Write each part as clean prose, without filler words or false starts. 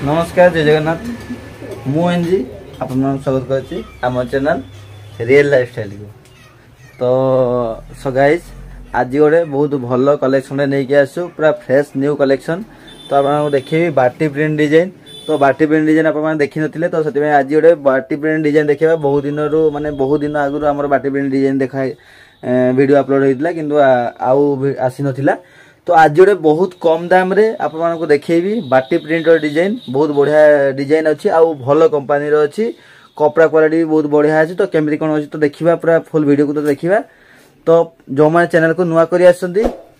नमस्कार जय जगन्नाथ मु एनजी आपन स्वागत करछि हमर चैनल रियल लाइफस्टाइल को। तो सो गाइस आज गोटे बहुत भल कलेक्शन नहीं के आसु पूरा फ्रेश न्यू कलेक्शन। तो आप देखिए बाटी प्रिंट डिजाइन। तो बाटी प्रिंट डिजाइन आप देखी नथिले तो से आज गोटे बाटी प्रिंट डिजाइन देखा बहुत दिन माने बहुत दिन आगु आम बाटी प्रिंट डिजाइन देखा वीडियो अपलोड होता किंतु आउ आसी नथिला। तो आज जोड़े बहुत कम दाम रे आप मानक देखी बाटी प्रिंट डिजाइन बहुत बढ़िया डिजाइन अच्छी आउ भल कंपनी अच्छी कपड़ा क्वालिटी भी बहुत बढ़िया अच्छी। तो केमती कौन अच्छी तो देखा पूरा फुल वीडियो को तो देखा। तो जो मैंने चैनल को नुआ कर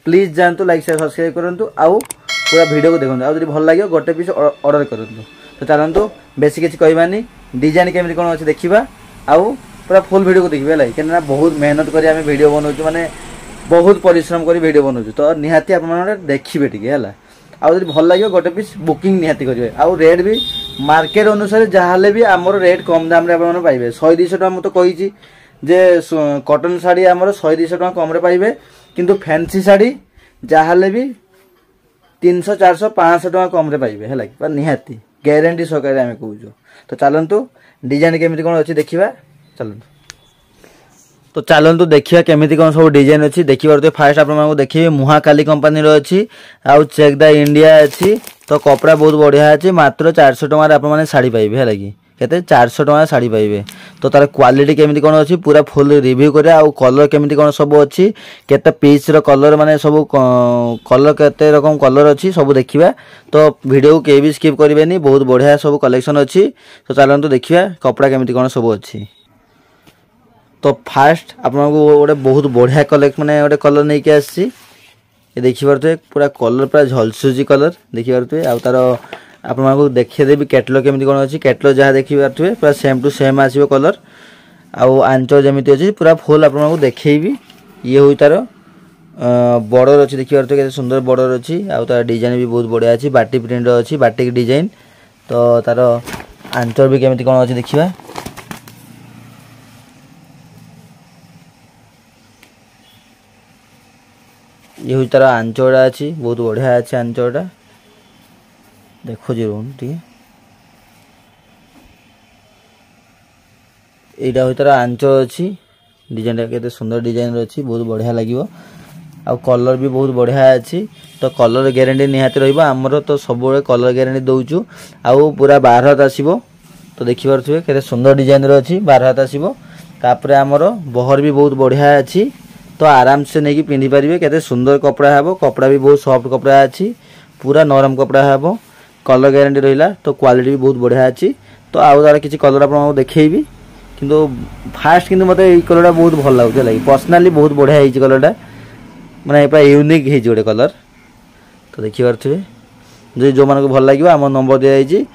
प्लीज जातु लाइक शेयर सब्सक्राइब करूँ आउ पूरा वीडियो को देखते आदि भल लगे गोटे पीस ऑर्डर करूँ। तो चलतु बेसी किसी कहबानी डिजाइन केमती कौन अच्छी देखा आउ पूरा फुल वीडियो को देखिए लाइक क्या बहुत मेहनत कर वीडियो बनाऊँ माने बहुत परिश्रम कर वीडियो बनाऊँ। तो निहाती आप देखिए टी है आदि भल लगे गोटे पीस बुकिंग निहाती करेंगे आउ रेट भी मार्केट अनुसार जहाँ भी आमर रेट कम दाम आप पाइबे 100-200 टका मुझे कही जे कटन शाढ़ी आमर 100-200 टका कम पाइबे किंतु फैंसी शाढ़ी जहाँ भी 300-400-500 टका कम पाइबे है निहाती ग्यारंटी सहकार आम कहूँ। तो चलतु डिजाइन केमी कौन अच्छी देखा चलतु। तो चलतु देखिए केमिति कौन सब डिजाइन अच्छी देखिए। फास्ट आप देखिए मुहाकाली कंपनी अच्छी आउ चेक द इंडिया अच्छी। तो कपड़ा बहुत बढ़िया अच्छी मात्र 400 टका आप साड़ी पाइबे है कि केते 400 टका साड़ी पाइबे। तो तार क्वालिटी केमिति कौन अच्छी पूरा फुल रिव्यू करे आउ कलर केमिति कौन सब अच्छी केते पीस रो कलर माने सब कलर केते रकम कलर अच्छी सब देखिबा। तो वीडियो को के भी स्किप करिवेनी बहुत बढ़िया सब कलेक्शन अच्छी। तो चलतु देखिबा कपड़ा केमिति कौन सब अच्छी। तो फास्ट आपको गोटे बहुत बढ़िया कलेक्ट माने गोटे कलर नहीं के आसी ये देखिए पूरा कलर पूरा झलसुजी कलर देखिए आउ तार आपको देखिदेवी कैटलॉग केमिति कौन अच्छी कैटलॉग जहाँ देखिए पूरा सेम टू सेम आसो कलर आउ आंचल जमी अच्छी पूरा फुल आपको देखेबी। ये हुई तार बॉर्डर अच्छी देखिए केते सुंदर बॉर्डर अच्छी आउ तार डिजाइन भी बहुत बढ़िया अच्छी बाटी प्रिंट अच्छी बाटिक डिजाइन। तो तार आंचल भी केमिति कौन अच्छी देखिए ये हूँ तार आंचड़ा अच्छी बहुत बढ़िया अच्छे आंचड़ा देखो जी रोन टी यहाँ हूँ तार आंचल अच्छी डिजाइन केते सुंदर डिजाइन अच्छी बहुत बढ़िया लगे आउ कलर भी बहुत बढ़िया अच्छी। तो कलर ग्यारंटी निहाती रमर तो सब कलर ग्यारंटी दौचु आउ पूरा 12 हाथ आसो। तो देखिए केते सुंदर डिजाइन अच्छी 12 हाथ आसो तापर आमर बहर भी बहुत बढ़िया अच्छी। तो आराम से नहीं पिंधि पारे केते सुंदर कपड़ा हे कपड़ा भी बहुत सॉफ्ट कपड़ा अच्छी पूरा नरम कपड़ा हे कलर ग्यारंटी रहा। तो क्वालिटी भी बहुत बढ़िया अच्छी। तो आउ तार किसी कलर आपको देखेबी किंतु फास्ट किंतु मते ये कलर बहुत भल लगे पर्सनाली बहुत बढ़िया है कलर माने पूरा यूनिक है गोटे कलर। तो देखिए जो जो मानको भल लगे आम नंबर दिखाई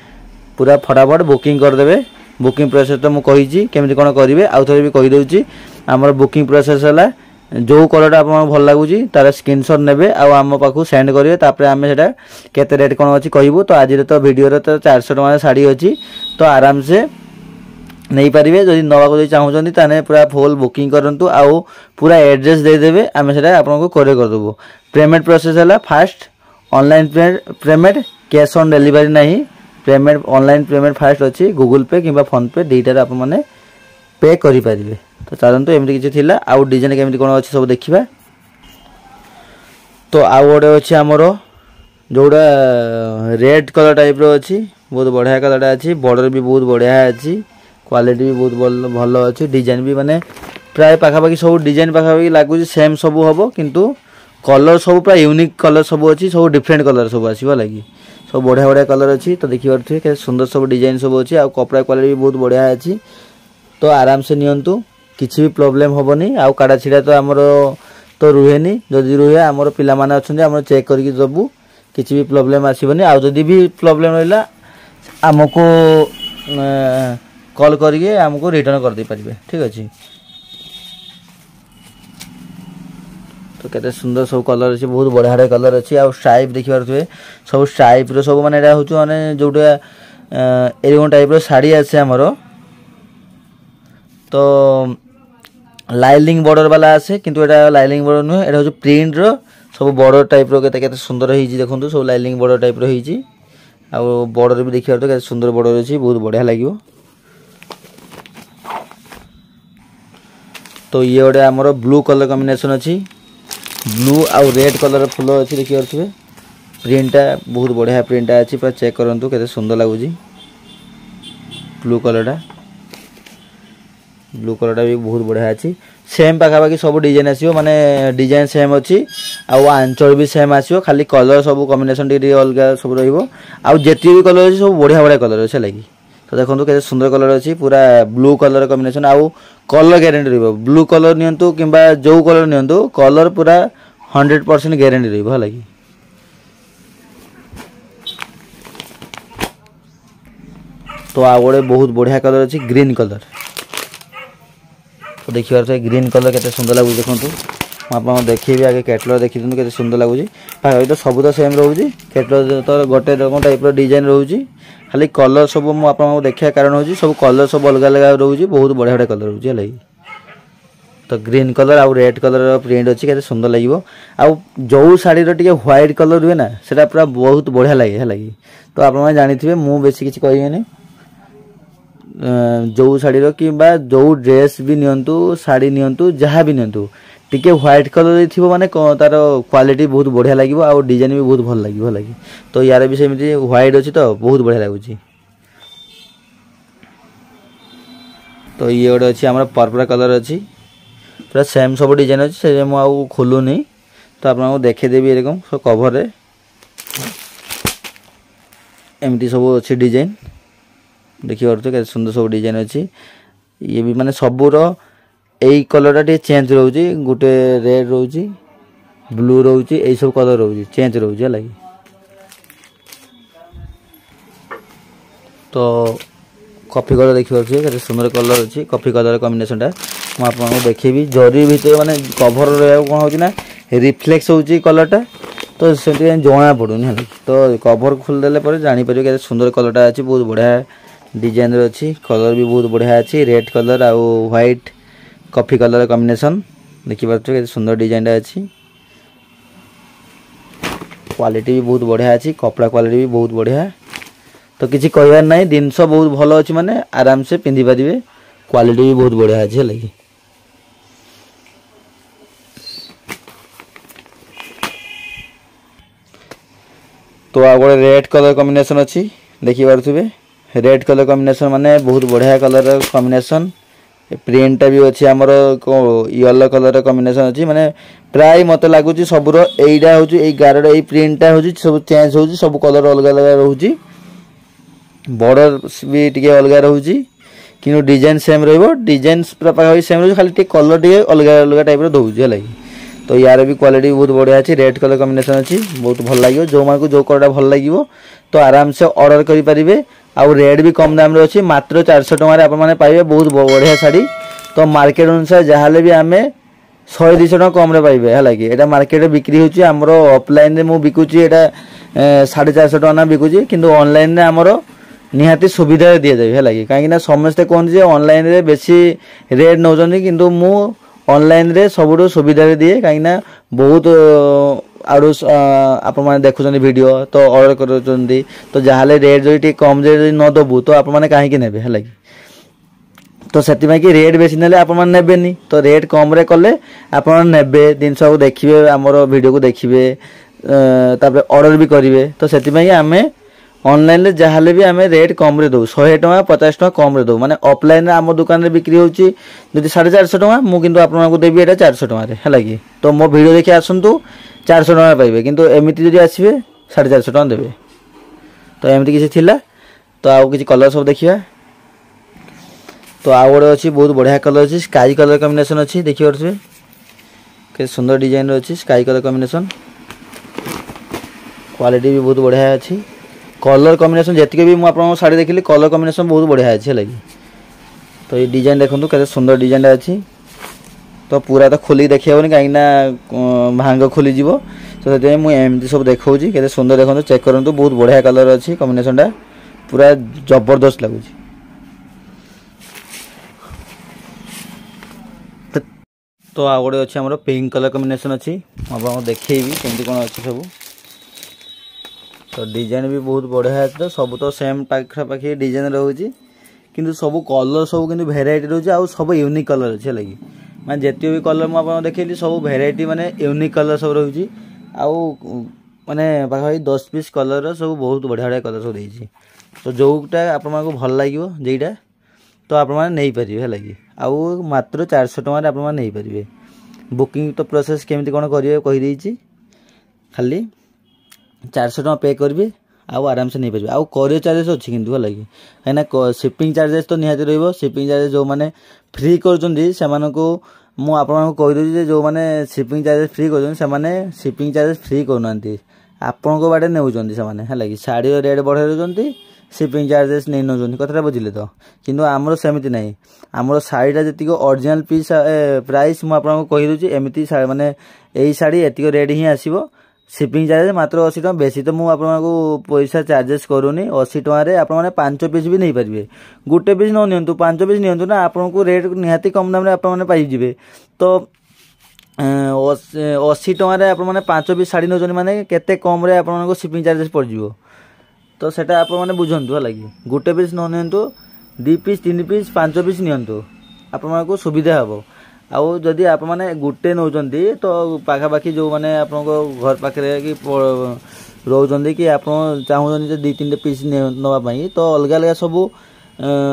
पूरा फटाफट बुकिंग करदे। बुकिंग प्रोसेस तो मुझे केमिति कौन करेंगे आउ थे भी कहीदे आमर बुकिंग प्रोसेस है जो कलर आप भल लगुच तार स्क्रीनशॉट नेबे आम पाखु सेंड करेंगे तापर आम से केते रेट कौन अच्छी कहबू। तो आज तो वीडियो तो 400 टका शाड़ी अच्छी तो आराम से नहीं पारे जदि नवा चाहूँ ताने पूरा फुल बुकिंग करूँ आउ पूरा एड्रेस देदेवे आम से आपको कोरियर करदेबू। पेमेंट प्रोसेस है fast online payment cash on delivery नहीं पेमेंट ऑनलाइन पेमेंट फास्ट अच्छी गूगल पे कि फोन पे दुईटार आप पे करें। तो चलतु एमती किसी थिला आउ डिजाइन केमिति कौन अच्छी सब देखा। तो आउ गोटे अच्छी आमर जोड़ा रेड कलर टाइप रो अच्छी बहुत बढ़िया कलर अच्छी बॉर्डर भी बहुत बढ़िया अच्छी क्वालिटी भी बहुत भल अच्छी डिजाइन भी माने प्राय पाखापाखि सब डिजाइन पाखापाखि लगुच सेम सब हम किंतु कलर सब पूरा यूनिक कलर सब अच्छी सब डिफरेंट कलर सब आसो लगी सब बढ़िया बढ़िया कलर अच्छी। तो देखिए सुंदर सब डिजाइन सब अच्छी आउ कपड़ा क्वालिटी भी बहुत बढ़िया अच्छी। तो आराम से नियंतु किसी भी प्रॉब्लम हेनी आउ काड़ा छिड़ा तो आमर तो रुहेनी जदि रुहे आमर पिला माने अच्छे आम चेक करके दबू किसी भी प्रॉब्लम आसबनी आउ जदि भी प्रॉब्लम रहा आमको कॉल करके आमको रिटर्न कर दे पारिबे ठीक अच्छे। तो केते सुंदर सब कलर अच्छी बहुत बढ़िया कलर अच्छी आउ स्ट्राइप देखि पारुथबे सब स्ट्राइप रो सब माने एटा होचु माने जोटा एरकम टाइप रो साड़ी आसे हमरो। तो लाइनिंग बॉर्डर वाला आसे किंतु एटा लाइनिंग बॉर्डर नुहे एटा होचु प्रिंट रो सब बॉर्डर टाइप रो केते सुंदर होई देखंतु सब लाइनिंग बॉर्डर टाइप रो होई आ बॉर्डर भी देखिए तो सुंदर बॉर्डर अच्छी बहुत बढ़िया लगे। तो ये गोटे आमर ब्लू कलर कॉम्बिनेशन अच्छी ब्लू आउ रेड कलर फुल अच्छी देखिए प्रिंटा बहुत बढ़िया प्रिंटा अच्छी पूरा चेक करंतु केते सुंदर लगुच ब्लू कलरटा भी बहुत बढ़िया अच्छी सेम पाखापाखि सब डिजाइन आसो माने डिजाइन सेम अच्छी आउ आंचल भी सेम आसो खाली कलर सब कॉम्बिनेशन टी अलग सब रहिबो आउ जेती भी कलर अच्छी सब बढ़िया बढ़िया कलर अच्छे लगी। तो देखो केते सुंदर कलर अच्छी पूरा ब्लू कलर कॉम्बिनेशन आउ कलर ग्यारंटी रहिबो ब्लू कलर नियंतु किंबा जो कलर नियंतु कलर पूरा 100% ग्यारंटी रहिबो लगी। तो आ गोटे बहुत बढ़िया कलर अच्छी ग्रीन कलर। तो देखिए तो ग्रीन कलर केते सुंदर लगुच देखो आप देखिए आगे कैटलॉग देखी केते सुंदर लगुच तो सब तो सेम रोचे कैटलॉग तो गोटे रकम टाइप डिजाइन रोचे खाली कलर सब मुझे देखा कारण हो सब कलर सब अलग अलग रोचे बहुत बढ़िया बढ़िया कलर रोचे लगी। तो ग्रीन कलर आउ रेड कलर प्रिंट अच्छी केते सुंदर लगे आउ जो शाड़ी टे व्हाइट कलर रुए ना से पूरा बहुत बढ़िया लगे लगी। तो आप जानी मु बेसी किसी कहबेनि जो शाड़ी कि जो ड्रेस भी नियंतु शाड़ी नियंतु जहाँ भी नियंतु टिके व्हाइट कलर थी माने तार क्वालिटी बहुत बढ़िया लगे आउ डिजाइन भी बहुत भल लगे। तो यार भी सेमती व्हाइट अच्छी तो बहुत बढ़िया लगुच। तो ये गोटे अच्छी आम पर्पल कलर अच्छी पूरा सेम सब डिजाइन अच्छी से मुझे खोलुनी तो आपको देखेदेवी एरकम सब कवर एमती सब अच्छी डिजाइन देखिए तो सुंदर सब डिजाइन अच्छी ये भी माने सबूर यही कलर टे चेंज रोचे गोटे रेड रोचे ब्लू रोचे यही सब कलर रोचे चेंज रोचे लगी। तो कॉफी कलर देखिए केते सुंदर कलर अच्छी कॉफी कलर कॉम्बिनेशन टा मुझे देखी जरी भितर माने कभर रहा कौन होना रिफ्लेक्स होची कलरटा तो से जना पड़ूनी। तो कभर खोलदेले जापर के सुंदर कलरटा अच्छी बहुत बढ़िया डिजाइन अच्छी कलर भी बहुत बढ़िया अच्छी रेड कलर आउ व्हाइट कॉफी कलर कॉम्बिनेशन देखिए सुंदर डिजाइन अच्छी क्वालिटी भी बहुत बढ़िया अच्छी कपड़ा क्वालिटी भी बहुत बढ़िया। तो किसी कहबार ना जिनस बहुत भल अच्छी माने आराम से पिंधि पारे क्वालिटी भी बहुत बढ़िया अच्छी लगी। तो आ गए रेड कलर कॉम्बिनेशन अच्छी देखी पारे रेड कलर कॉम्बिनेशन माने बहुत बढ़िया कलर कॉम्बिनेशन प्रिंटा भी अच्छी आमर येलो कलर कॉम्बिनेशन अच्छी माने प्राय मत लगुच सबूर यहीटा हूँ गार प्रिंटा हूँ सब चेंज हो सब कलर अलग अलग रोचे बॉर्डर भी टी अलग रोचे कि डिजाइन सेम रिजाइन पूरा पाखापाखि सेम रोचे खाली कलर टे अलग अलग टाइप रोचे लगे। तो यार भी क्वालिटी बहुत बढ़िया अच्छी रेड कलर कॉम्बिनेशन अच्छी बहुत भल लगे जो मानक जो कलर भल लगे तो आराम से ऑर्डर करें आउ रेट भी कम दाम अच्छी मात्र 400 टकर आपने पाइबे बहुत बढ़िया शाड़ी। तो मार्केट अनुसार जहाँ भी आम 100-200 टका कम पाइबे है कि मार्केट बिक्री होची आमर ऑफलाइन रे मु बिकुची एटा 450 टका ना बिकुची किंतु ऑनलाइन रे आमर निहाती सुविधा दि जाए है कि कहीं समस्ते कहते ऑनलाइन रे बेसी रेट नौ किंतु मु ऑनलाइन रे सबुठ सुविधा दिए कहीं बहुत आड़ू आप देखुं वीडियो तो ऑर्डर कर तो जहाँ रेट जो कम रेट न दबु तो आप कहीं ने है कि तो से रेट बेसी ना आप ने तो रेट कम रे कले आप ने जिनस को देखिए आमर वीडियो को देखिए ऑर्डर भी करेंगे। तो से आम ऑनलाइन रे जहाँ भी आम रेट कम रे दो 100 टका 50 टका कम रे दो माने ऑफलाइन आम दुकान रे बिक्री होची जदि 450 टका मु किंतु आपको देवी एटा 400 टका है कि तो मो वीडियो देखि आसंतु 400 टका पाइबे किंतु एमिति जदि आसीबे 450 टका देबे। तो एमिति किसी थिला तो आउ किसी कलर सब देखिया। तो आउ गोटे अच्छी बहुत बढ़िया कलर अच्छी स्काई कलर कॉम्बिनेशन अच्छी देखिए के सुंदर डिजाइन अच्छी स्काई कलर कॉम्बिनेशन क्वालिटी भी बहुत बढ़िया अच्छी कलर कॉम्बिनेशन जी भी मुझे शाड़ी देखिली कलर कॉम्बिनेशन बहुत बढ़िया अच्छे लगी। तो ये डिजाइन देखो के सुंदर डिजाइन अच्छी तो पूरा तो खोलिक देखी हेनी कहीं भांग खोलीज तो से मुझे सब देखा के सुंदर देखो चेक करूँ बहुत बढ़िया कलर अच्छी कॉम्बिनेशन टा पूरा जबरदस्त लगुच। तो आ गए अच्छे आम पिंक कलर कॉम्बिनेशन अच्छी आपको देखी कमी कौन अच्छी सब तो डिजाइन भी बहुत बढ़िया है। तो सब तो सेम पाखापाखि डिजाइन रोचे किंतु सब कलर सब किंतु भेराइटी रोचे आउ सब यूनिक कलर अच्छे लगी मैं जिते भी कलर मुझे देखी सब भेराइटी माने यूनिक कलर सब रोचे आउ माने पाखापाखि 10 पीस कलर सब बहुत बढ़िया बढ़िया कलर सब देती। तो जोटा आपण भल लगे जेटा तो आप नहीं पारे है आउ मात्र 400 टकर आप नहीं पारे। बुकिंग तो प्रोसेस केमी कौन करेंगे कहीदे खाली 400 टका पे करेंगे आउ आराम से नहीं पारे। आउ कोरियर चार्जेस अच्छी किंतु है कहीं शिपिंग चार्जेस तो निहाती रही। शिपिंग चार्जेस जो मैंने फ्री कर मुझे जो मैंने शिपिंग चार्जेस फ्री कर शिपिंग चार्जेस फ्री करना आपण बाटे नौकरी है शाढ़ी रेट बढ़ाई दौरान शिपिंग चार्जेस नहीं नौ कथा बुझे। तो किंतु आमर सेमती नहीं आमर शाढ़ीटा जी ओरिजिनल पीस प्राइस मुझे कहीदे एमती माने यही शाढ़ी एतिक रेट ही आसो शिपिंग चार्जेस मात्र 80 टका बेसी तो मुझे पैसा चार्जेस करूनी 80 टकर आप 5 पीस भी नहीं पारे। गोटे पीस न नि 5 पीस नि ना आपको रेट निहाती कम दाम पाइबे। तो 80 टकर आप 5 पीस शाढ़ी नौ माने केते कम रे आपको शिपिंग चार्जेस पड़। तो सेटा आप मैंने बुझंतु है गोटे पीस न नि 2 पीस 3 पीस 5 पीस नियंतु आपको सुविधा हे। आउ जदि आप मैंने गोटे नौ तो पाखापाखि जो मैंने आप घर पाखे कि रोच कि आप चाहूँ 2-3 पीस नापी तो अलग अलग सब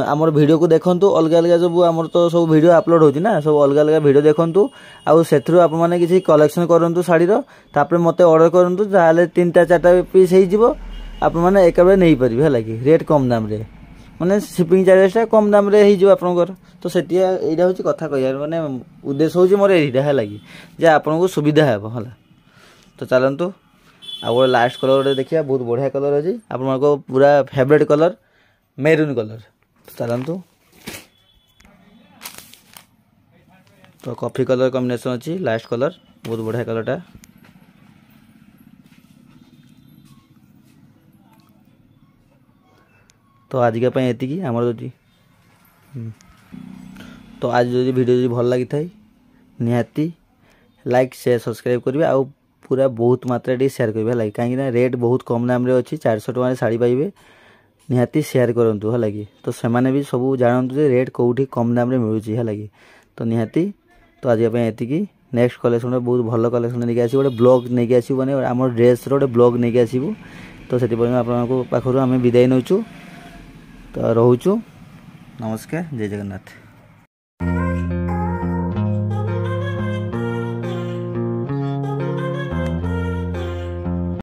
आमर वीडियो को देखूँ अलग अलग सब आमर तो सब वीडियो अपलोड होना सब अलग अलग वीडियो देखूँ आउ से आपने किसी कलेक्शन करूँ शाढ़ीर तापर मत ऑर्डर करूँ जहाँ 3-4 पीस हो आप मैंने एक नहीं पारे है रेट कम दाम रे माने शिपिंग चार्जेसटा कम दाम रे हो आपनकर। तो से यहाँ हूँ कथा कह माने उद्देश्य हूँ मोर यहाँ है जे आपको सुविधा है। तो चलतु आ गए लास्ट कलर गोटे देखिए बहुत बढ़िया कलर अच्छी आपको पूरा फेवरेट कलर मेरून कलर। चलतु तो कॉफी कलर कॉम्बिनेशन अच्छी लास्ट कलर बहुत बढ़िया कलरटा। तो आज का ये आमर जो तो आज जो वीडियो भल लगी था निहाती लाइक शेयर सब्सक्राइब करेंगे आउ पूरा बहुत मात्रा शेयर करेंगे कहीं रेट बहुत कम दाम रे अच्छी 400 टका शाढ़ी पाइबे निहाती शेयर करूँ है। तो से भी सब जानते रेट कौटी कम दाम रे मिलूँ है। तो निहाती तो आज ये नेक्स्ट कलेक्शन बहुत भल कलेक्शन नहीं आस गोटे ब्लॉग नहीं आसू मैंने आम ड्रेस रोटे ब्लॉग नहीं आसू। तो से पाखर आम विदाय नौचु। तो रोचु नमस्कार जय जगन्नाथ।